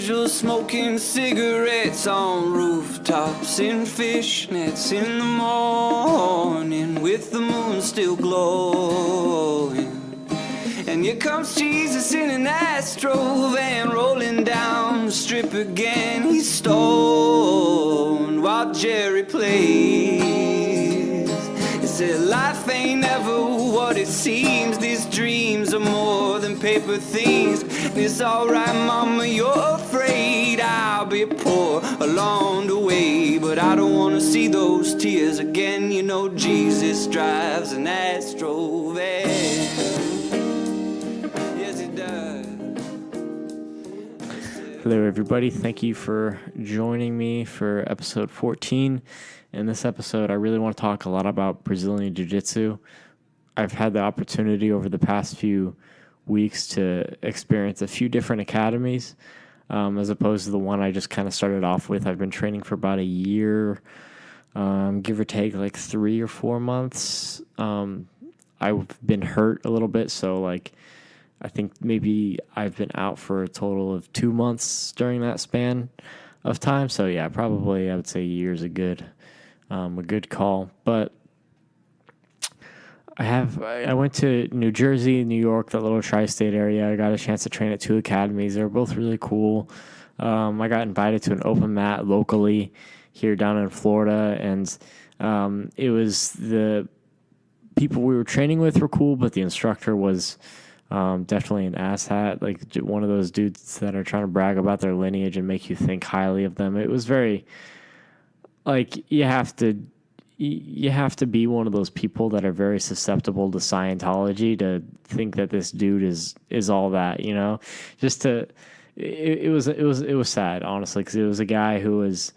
angels smoking cigarettes on rooftops in fishnets in the morning with the moon still glowing. And here comes Jesus in an Astro van rolling down the strip again. He's stoned while Jerry plays. He said life ain't ever what it seems. These dreams are more than paper things. And it's alright mama, you're afraid I'll be poor along the way, but I don't wanna see those tears again. You know Jesus drives an Astro van. Hello, everybody. Thank you for joining me for episode 14. In this episode, I really want to talk a lot about Brazilian Jiu-Jitsu. I've had the opportunity over the past few weeks to experience a few different academies, as opposed to the one I just kind of started off with. I've been training for about a year, give or take like 3 or 4 months. I've been hurt a little bit, so I think maybe I've been out for a total of 2 months during that span of time. So yeah, probably I would say a year is a good call. But I went to New Jersey, New York, that little tri-state area. I got a chance to train at 2 academies. They were both really cool. I got invited to an open mat locally here down in Florida, and it was the people we were training with were cool, but the instructor was definitely an asshat, like one of those dudes that are trying to brag about their lineage and make you think highly of them. It was very, you have to be one of those people that are very susceptible to Scientology to think that this dude is all that, you know. It was sad, honestly, because it was a guy who was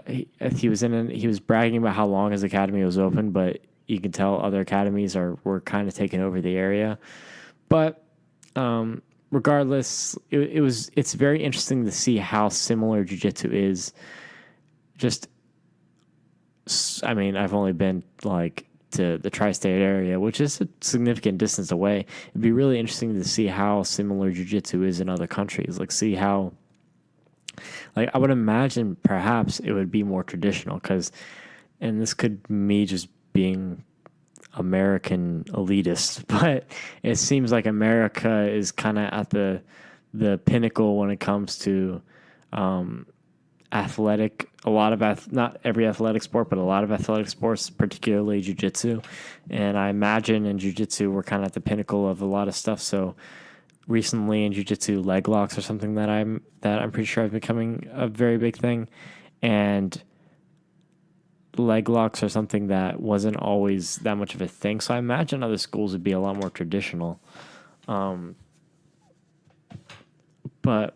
he was bragging about how long his academy was open, but you can tell other academies were kind of taking over the area. But regardless, it's very interesting to see how similar jiu-jitsu is. I've only been to the tri-state area, which is a significant distance away. It'd be really interesting to see how similar jiu-jitsu is in other countries. See how, I would imagine perhaps it would be more traditional and this could me just being American elitist, but it seems like America is kind of at the pinnacle when it comes to athletic. Not every athletic sport, but a lot of athletic sports, particularly jiu-jitsu. And I imagine in jiu-jitsu we're kind of at the pinnacle of a lot of stuff. So recently in jiu-jitsu, leg locks are something that I'm pretty sure is becoming a very big thing, and leg locks are something that wasn't always that much of a thing. So I imagine other schools would be a lot more traditional. But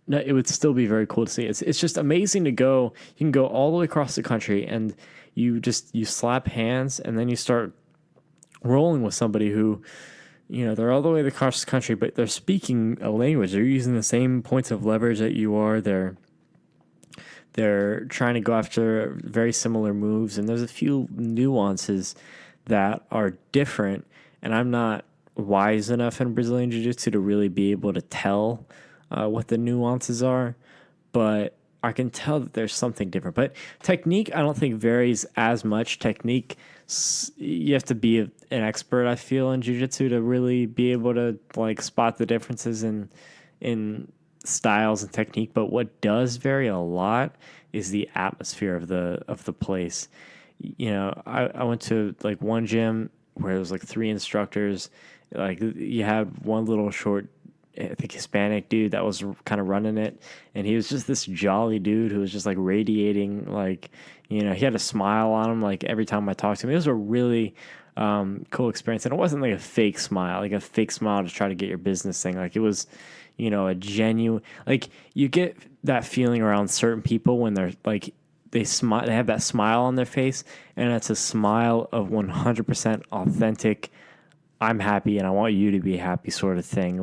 no, it would still be very cool to see. It's just amazing to go. You can go all the way across the country and you slap hands, and then you start rolling with somebody who, they're all the way across the country, but they're speaking a language. They're using the same points of leverage that you are. They're trying to go after very similar moves, and there's a few nuances that are different, and I'm not wise enough in Brazilian Jiu-Jitsu to really be able to tell what the nuances are, but I can tell that there's something different. But technique, I don't think varies as much. Technique, you have to be an expert, I feel, in Jiu-Jitsu to really be able to spot the differences in styles and technique. But what does vary a lot is the atmosphere of the place. I went to one gym where there was 3 instructors. You had one little short, I think, Hispanic dude that was kind of running it, and he was just this jolly dude who was just radiating, he had a smile on him every time I talked to him. It was a really cool experience, and it wasn't a fake smile, a fake smile to try to get your business thing. It was a genuine, you get that feeling around certain people when they're they smile, they have that smile on their face, and it's a smile of 100% authentic, I'm happy and I want you to be happy sort of thing.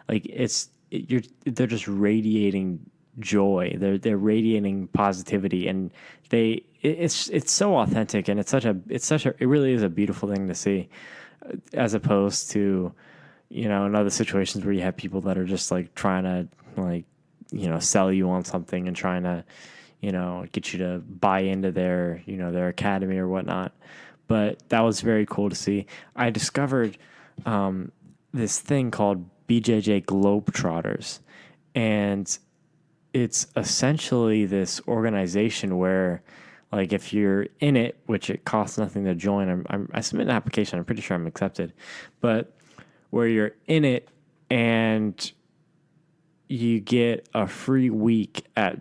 They're just radiating joy. They're radiating positivity, and it's so authentic, and it really is a beautiful thing to see, as opposed to, in other situations where you have people that are just trying to sell you on something and trying to, get you to buy into their, their academy or whatnot. But that was very cool to see. I discovered this thing called BJJ Globetrotters, and it's essentially this organization where, like, if you're in it, which it costs nothing to join, I submit an application. I'm pretty sure I'm accepted, but where you're in it and you get a free week at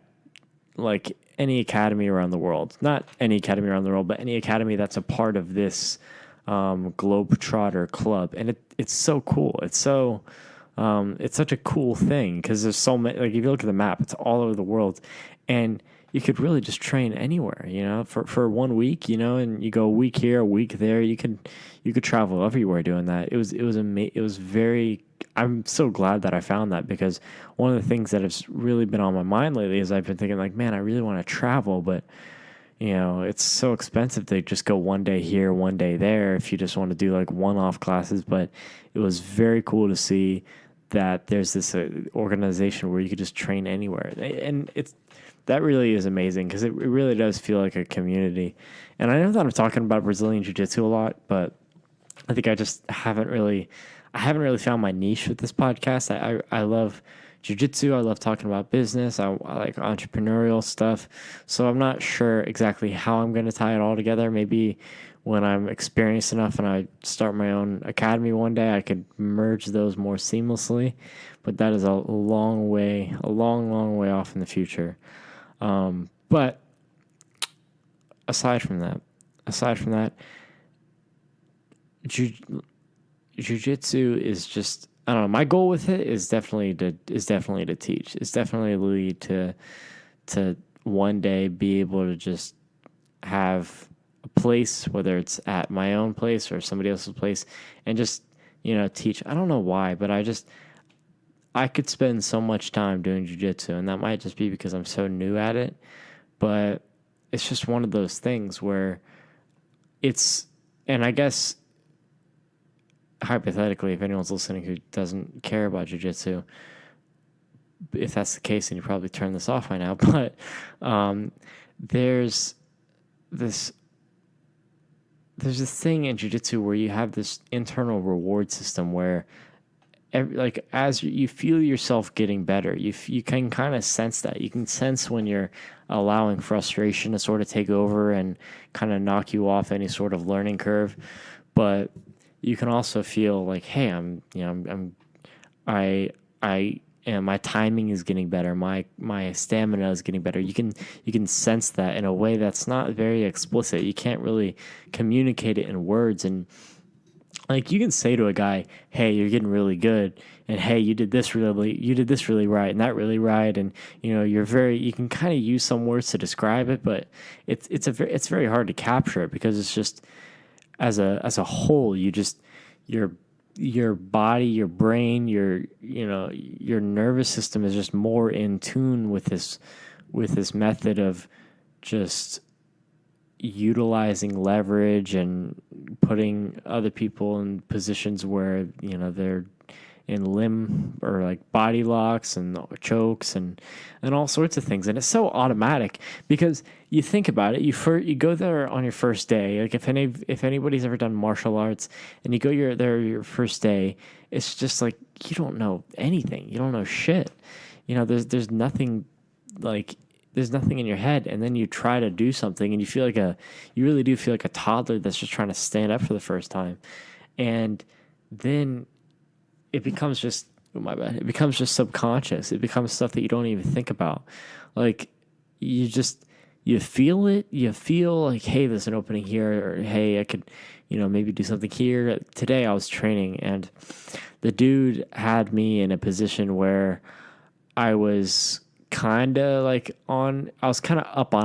like any academy around the world. Not any academy around the world, but any academy that's a part of this Globetrotter club. And it's so cool. It's such a cool thing because there's so many. Like, if you look at the map, it's all over the world, and you could really just train anywhere. For 1 week, and you go a week here, a week there. You could travel everywhere doing that. It was very. I'm so glad that I found that, because one of the things that has really been on my mind lately is I've been thinking, like, man, I really want to travel, but it's so expensive to just go 1 day here, 1 day there if you just want to do like one-off classes. But it was very cool to see that there's this organization where you could just train anywhere. And that really is amazing, because it really does feel like a community. And I know that I'm talking about Brazilian Jiu-Jitsu a lot, but I think I haven't really found my niche with this podcast. I love Jiu-Jitsu. I love talking about business. I like entrepreneurial stuff. So I'm not sure exactly how I'm going to tie it all together. Maybe when I'm experienced enough and I start my own academy one day, I could merge those more seamlessly. But that is a long, long way off in the future. But aside from that, Jiu-Jitsu is just, I don't know. My goal with it is definitely to teach. It's definitely lead to one day be able to just have a place, whether it's at my own place or somebody else's place, and just teach. I don't know why, but I could spend so much time doing jiu-jitsu, and that might just be because I'm so new at it. But it's just one of those things where and I guess, hypothetically, if anyone's listening who doesn't care about jiu-jitsu, if that's the case, then you probably turn this off by now. But there's this thing in jiu-jitsu where you have this internal reward system where, as you feel yourself getting better, you can kind of sense that. You can sense when you're allowing frustration to sort of take over and kind of knock you off any sort of learning curve. But you can also feel like, hey, my timing is getting better. My stamina is getting better. You can sense that in a way that's not very explicit. You can't really communicate it in words. And like, you can say to a guy, hey, you're getting really good, and hey, you did this really right, and that really right, and you can kind of use some words to describe it, but it's very hard to capture it, because it's just, as a whole, your body, your brain, your nervous system is just more in tune with this method of just utilizing leverage and putting other people in positions where they're in limb or like body locks and chokes and all sorts of things. And it's so automatic, because you think about it, you go there on your first day. Like, if anybody's ever done martial arts and you go there your first day, it's just like, you don't know anything. You don't know shit. There's nothing, like, there's nothing in your head, and then you try to do something and you really do feel like a toddler that's just trying to stand up for the first time. And then it becomes just, it becomes just subconscious. It becomes stuff that you don't even think about. Like, you feel it. You feel like, hey, there's an opening here, or hey, I could, maybe do something here. Today I was training, and the dude had me in a position where I was kind of up on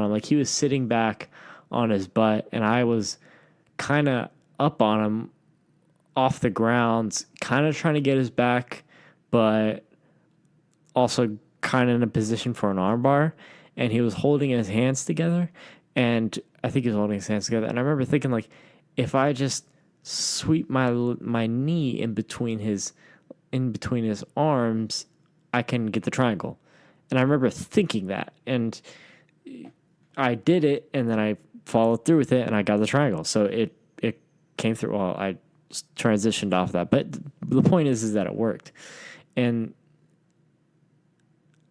him. Like, he was sitting back on his butt, and I was kind of up on him off the ground, kind of trying to get his back, but also kind of in a position for an armbar. And he was holding his hands together, and I think he was holding his hands together. And I remember thinking, like, if I just sweep my knee in between his arms, I can get the triangle. And I remember thinking that, and I did it, and then I followed through with it, and I got the triangle. So it came through. Well, I transitioned off that, but the point is that it worked. And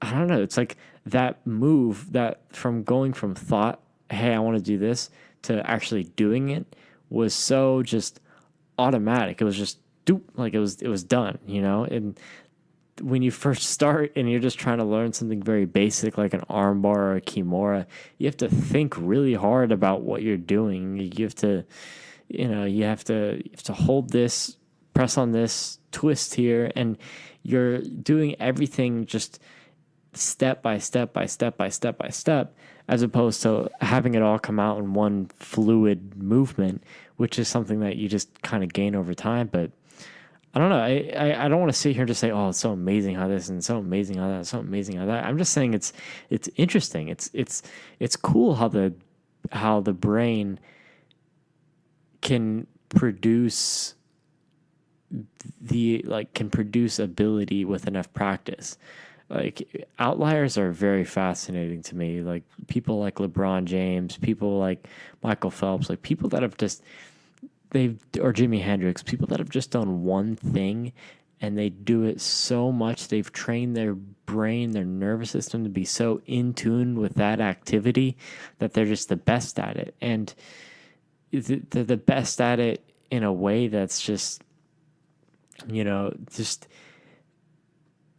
I don't know. It's like that move, that from going from thought, hey, I want to do this, to actually doing it was so just automatic. It was just doop, like it was done, you know? And when you first start and you're just trying to learn something very basic like an armbar or a kimura, you have to think really hard about what you're doing. You have to, you have to hold this, press on this, twist here, and you're doing everything just step by step by step by step by step, as opposed to having it all come out in one fluid movement, which is something that you just kind of gain over time. But I don't know. I don't want to sit here and just say, oh, it's so amazing how this and so amazing how that, so amazing how that. I'm just saying it's interesting. It's cool how the brain can produce can produce ability with enough practice. Like outliers are very fascinating to me. Like people like LeBron James, people like Michael Phelps, like people that have just or Jimi Hendrix, people that have just done one thing and they do it so much. They've trained their brain, their nervous system to be so in tune with that activity that they're just the best at it. And they're the best at it in a way that's just, just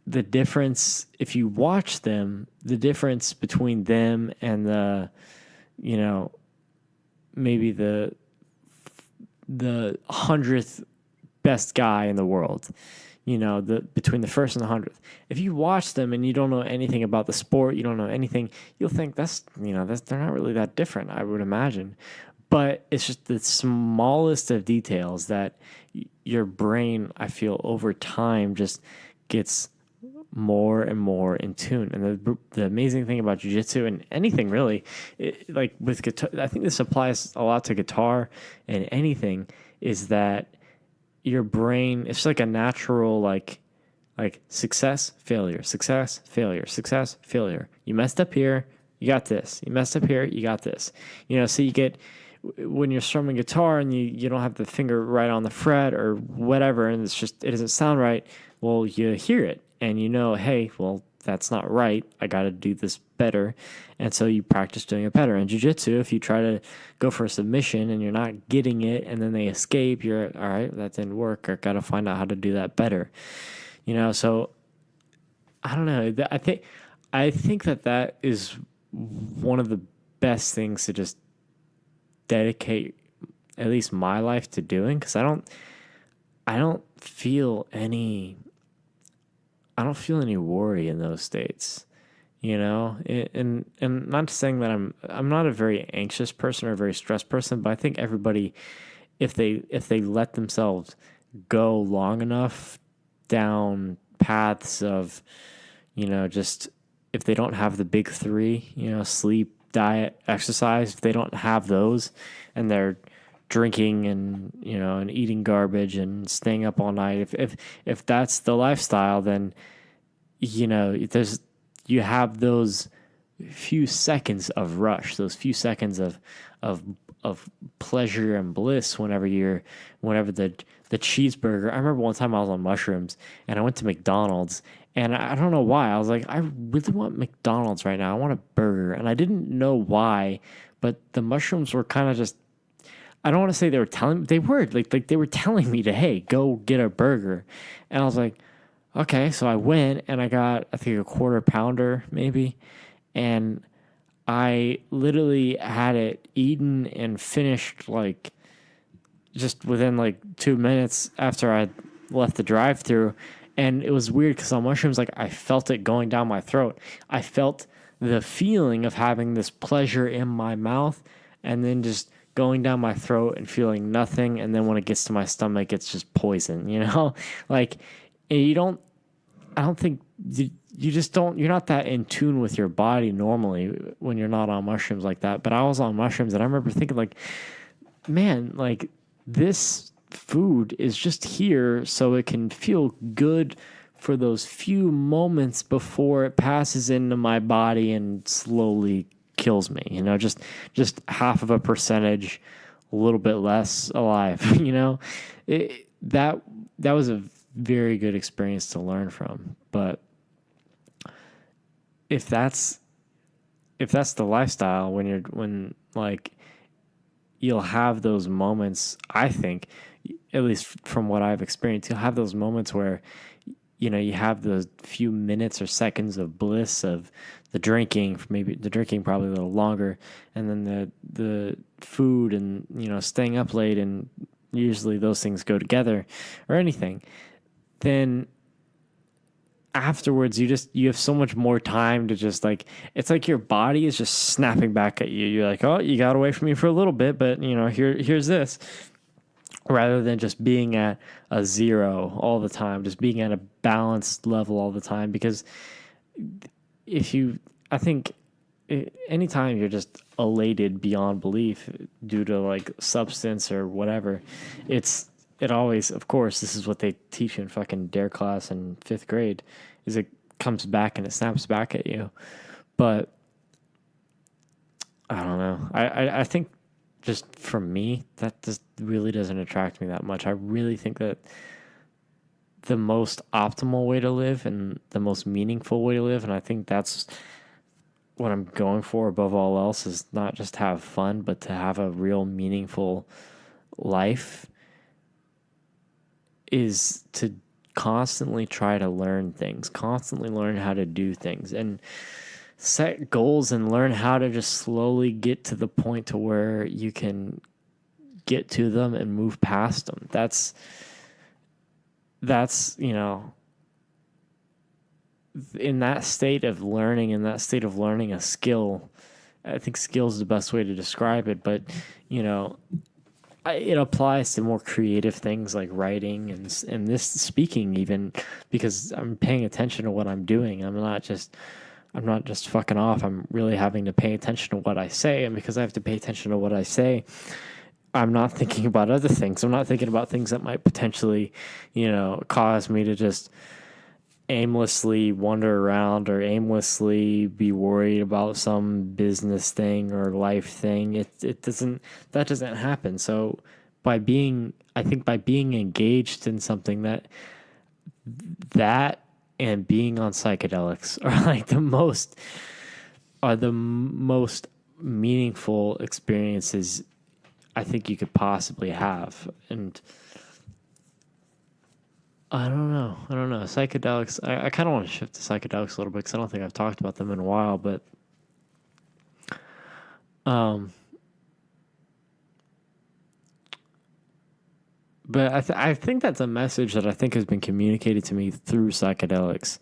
the difference. If you watch them, the difference between them and maybe the 100th best guy in the world, between the first and the 100th. If you watch them and you don't know anything about the sport, you don't know anything, you'll think they're not really that different, I would imagine. But it's just the smallest of details that your brain, I feel, over time just gets more and more in tune. And the amazing thing about jiu-jitsu and anything really, like with guitar, I think this applies a lot to guitar and anything, is that your brain, it's like a natural, like success, failure, success, failure, success, failure. You messed up here, you got this. You messed up here, you got this. So you get, when you're strumming guitar and you don't have the finger right on the fret or whatever, and it doesn't sound right, well, you hear it and hey, well, that's not right. I got to do this better. And so you practice doing it better. In jiu-jitsu, if you try to go for a submission and you're not getting it and then they escape, you're all right, that didn't work. I got to find out how to do that better. So I don't know. I think that is one of the best things to just dedicate at least my life to doing, because I don't feel any worry in those states, and not saying that I'm not a very anxious person or a very stressed person, but I think everybody, if they let themselves go long enough down paths of, just if they don't have the big three, sleep, diet, exercise, if they don't have those and they're drinking and and eating garbage and staying up all night, if that's the lifestyle, then you have those few seconds of rush, those few seconds of pleasure and bliss whenever the cheeseburger. I remember one time I was on mushrooms and I went to McDonald's, and I don't know why. I was like, I really want McDonald's right now. I want a burger. And I didn't know why, but the mushrooms were kind of just, I don't want to say they were telling, they were like they were telling me to, hey, go get a burger. And I was like, okay. So I went and I got, I think, a quarter pounder maybe. And I literally had it eaten and finished like just within like 2 minutes after I left the drive-thru. And it was weird because on mushrooms, like I felt it going down my throat. I felt the feeling of having this pleasure in my mouth and then just going down my throat and feeling nothing. And then when it gets to my stomach, it's just poison, like I don't think you're not that in tune with your body normally when you're not on mushrooms like that. But I was on mushrooms and I remember thinking like, man, like this food is just here so it can feel good for those few moments before it passes into my body and slowly kills me, just half of a percentage, a little bit less alive, that was a very good experience to learn from. But if that's the lifestyle, when like you'll have those moments, I think, at least from what I've experienced, you'll have those moments where, you have those few minutes or seconds of bliss of the drinking, maybe the drinking probably a little longer, and then the food and, staying up late, and usually those things go together, or anything. Then afterwards, you have so much more time to just like, it's like your body is just snapping back at you. You're like, oh, you got away from me for a little bit, but here's this. Rather than just being at a zero all the time, just being at a balanced level all the time. Because I think anytime you're just elated beyond belief due to like substance or whatever, it always, of course, this is what they teach in fucking DARE class in 5th grade, is it comes back and it snaps back at you. But I don't know. I think, just for me, that just really doesn't attract me that much. I really think that the most optimal way to live and the most meaningful way to live, and I think that's what I'm going for above all else, is not just have fun, but to have a real meaningful life, is to constantly try to learn things, constantly learn how to do things, and set goals and learn how to just slowly get to the point to where you can get to them and move past them. That's in that state of learning, a skill. I think skill is the best way to describe it, but it applies to more creative things like writing and this speaking, even, because I'm paying attention to what I'm doing. I'm not just fucking off. I'm really having to pay attention to what I say. And because I have to pay attention to what I say, I'm not thinking about other things. I'm not thinking about things that might potentially, cause me to just aimlessly wander around or aimlessly be worried about some business thing or life thing. That doesn't happen. So by being engaged in something, that and being on psychedelics are the most meaningful experiences I think you could possibly have. And I don't know. Psychedelics, I kind of want to shift to psychedelics a little bit, because I don't think I've talked about them in a while, but I think that's a message that I think has been communicated to me through psychedelics.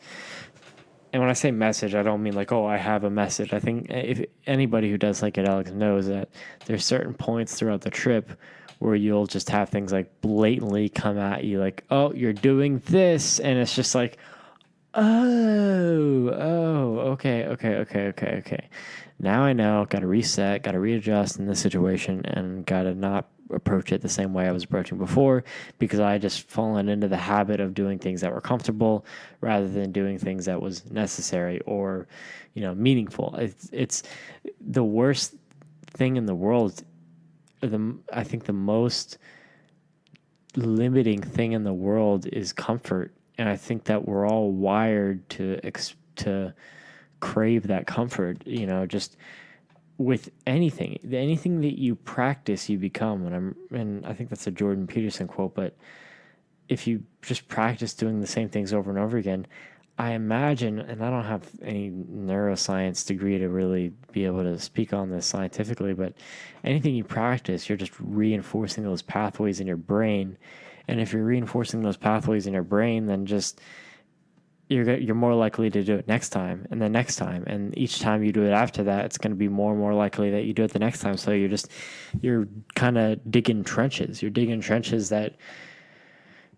And when I say message, I don't mean like, oh, I have a message. I think if anybody who does psychedelics knows that there's certain points throughout the trip where you'll just have things like blatantly come at you, like, oh, you're doing this. And it's just like, okay. Now I know, got to reset, got to readjust in this situation, and got to not approach it the same way I was approaching before, because I just fallen into the habit of doing things that were comfortable rather than doing things that was necessary or, meaningful. It's the worst thing in the world. I think the most limiting thing in the world is comfort. And I think that we're all wired to crave that comfort, just with anything that you practice, you become. And I think that's a Jordan Peterson quote, but if you just practice doing the same things over and over again, I imagine, and I don't have any neuroscience degree to really be able to speak on this scientifically, but anything you practice, you're just reinforcing those pathways in your brain. And if you're reinforcing those pathways in your brain, then just you're more likely to do it next time and the next time. And each time you do it after that, it's going to be more and more likely that you do it the next time. So you're kind of digging trenches. You're digging trenches that,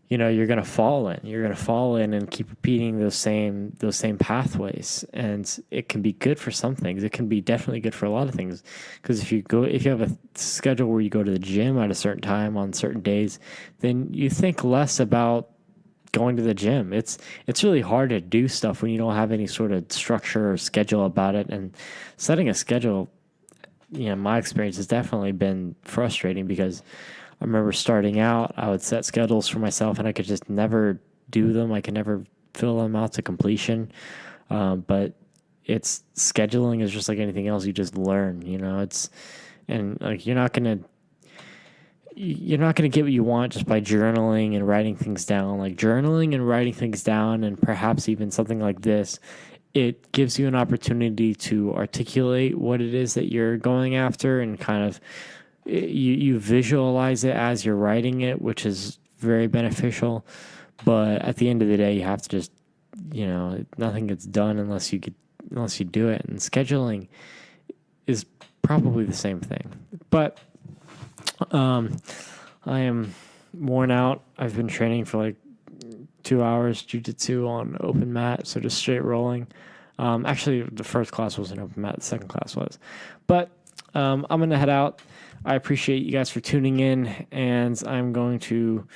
you're going to fall in. You're going to fall in and keep repeating those same pathways. And it can be good for some things. It can be definitely good for a lot of things. Because if you have a schedule where you go to the gym at a certain time on certain days, then you think less about going to the gym. It's really hard to do stuff when you don't have any sort of structure or schedule about it. And setting a schedule, my experience has definitely been frustrating, because I remember starting out, I would set schedules for myself and I could just never do them. I could never fill them out to completion. But it's scheduling is just like anything else. You just learn, and like you're not gonna get what you want just by journaling and writing things down. Like journaling and writing things down, and perhaps even something like this, it gives you an opportunity to articulate what it is that you're going after, and kind of you visualize it as you're writing it, which is very beneficial. But at the end of the day, you have to just, nothing gets done unless you do it. And scheduling is probably the same thing. But I am worn out. I've been training for like 2 hours Jiu-Jitsu on open mat, so just straight rolling. Actually, the first class wasn't open mat, the second class was. But I'm going to head out. I appreciate you guys for tuning in, and I'm going to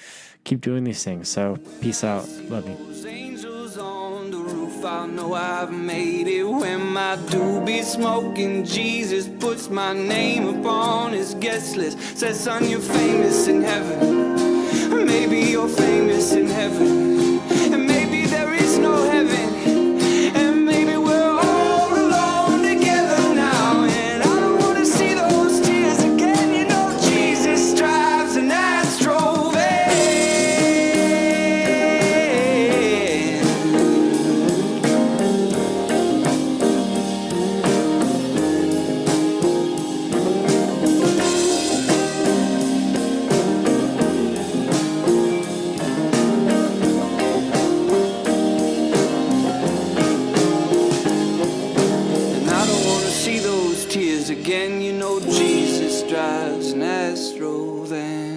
keep doing these things. So peace out. Love you. Those angels on the roof, I know I've made it. When my doobie smoking, Jesus puts my name upon his guest list. Says, son, you're famous in heaven. Maybe you're famous in heaven. And maybe there is no heaven. And maybe we're all alone together now. And I don't want to see those tears again. You know Jesus drives an Astro van. Again, you know Jesus drives an Astro van.